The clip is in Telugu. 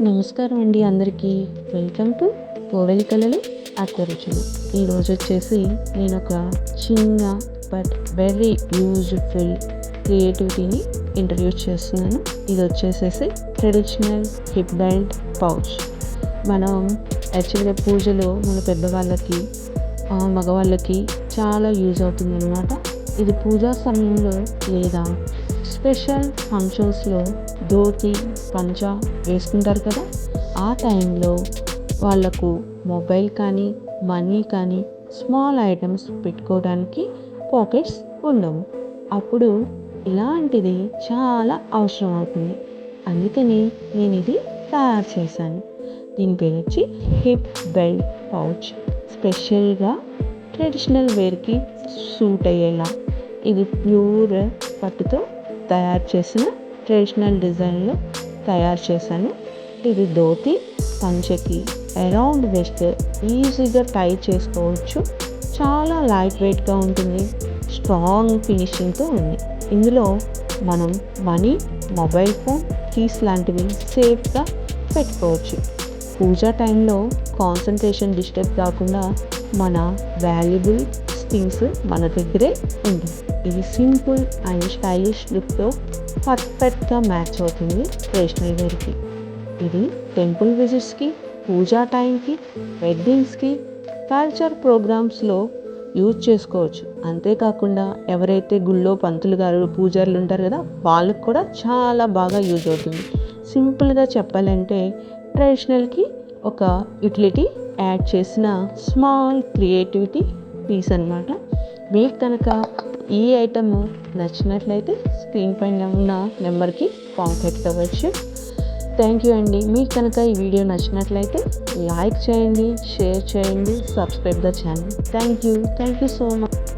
నమస్కారం అండి అందరికీ. వెల్కమ్ టు కోవెల కళలు అత్తరుచులు. ఈరోజు వచ్చేసి నేను ఒక చిన్న బట్ వెరీ యూజ్ఫుల్ క్రియేటివిటీని ఇంట్రడ్యూస్ చేస్తున్నాను. ఇది వచ్చేసేసి ట్రెడిషనల్ హిప్ బెల్ట్ పౌచ్. మనం యాక్చువల్గా పూజలో మన పెద్దవాళ్ళకి మగవాళ్ళకి చాలా యూజ్ అవుతుంది అన్నమాట. ఇది పూజా సమయంలో లేదా స్పెషల్ ఫంక్షన్స్లో ధోతి పంచ వేసుకుంటారు కదా, ఆ టైంలో వాళ్ళకు మొబైల్ కానీ మనీ కానీ స్మాల్ ఐటమ్స్ పెట్టుకోవడానికి పాకెట్స్ ఉండవు. అప్పుడు ఇలాంటిది చాలా అవసరం అవుతుంది. అందుకని నేను ఇది తయారు చేశాను. దీని పేరు వచ్చి హిప్ బెల్ట్ పౌచ్. స్పెషల్గా ట్రెడిషనల్ వేర్కి సూట్ అయ్యేలా ఇది ప్యూర్ పట్టుతో తయారు చేసిన ట్రెడిషనల్ డిజైన్లో తయారు చేశాను. ఇది ధోతి పంచకి అరౌండ్ వెస్ట్ ఈజీగా టై చేసుకోవచ్చు. చాలా లైట్ వెయిట్గా ఉంటుంది, స్ట్రాంగ్ ఫినిషింగ్తో ఉంది. ఇందులో మనం మనీ, మొబైల్ ఫోన్, కీస్ లాంటివి సేఫ్గా పెట్టుకోవచ్చు. పూజా టైంలో కాన్సన్ట్రేషన్ డిస్టర్బ్ కాకుండా మన వాల్యుబుల్ థింగ్స్ మన దగ్గరే ఉంటుంది. ఇది సింపుల్ అండ్ స్టైలిష్ లుక్తో పర్ఫెక్ట్గా మ్యాచ్ అవుతుంది ట్రెడిషనల్ వేర్కి. ఇది టెంపుల్ విజిట్స్కి, పూజా టైంకి, వెడ్డింగ్స్కి, కల్చర్ ప్రోగ్రామ్స్లో యూజ్ చేసుకోవచ్చు. అంతేకాకుండా ఎవరైతే గుళ్ళో పంతులు గారు పూజారులు ఉంటారు కదా, వాళ్ళకు కూడా చాలా బాగా యూజ్ అవుతుంది. సింపుల్గా చెప్పాలంటే ట్రెడిషనల్కి ఒక యూటిలిటీ యాడ్ చేసిన స్మాల్ క్రియేటివిటీ పీస్ అన్నమాట. మీకు కనుక ఈ ఐటమ్ నచ్చినట్లయితే స్క్రీన్ పైన ఉన్న నెంబర్కి కాంటాక్ట్ అవ్వచ్చు. థ్యాంక్ యూ అండి. మీకు కనుక ఈ వీడియో నచ్చినట్లయితే లైక్ చేయండి, షేర్ చేయండి, subscribe the channel. Thank you so much.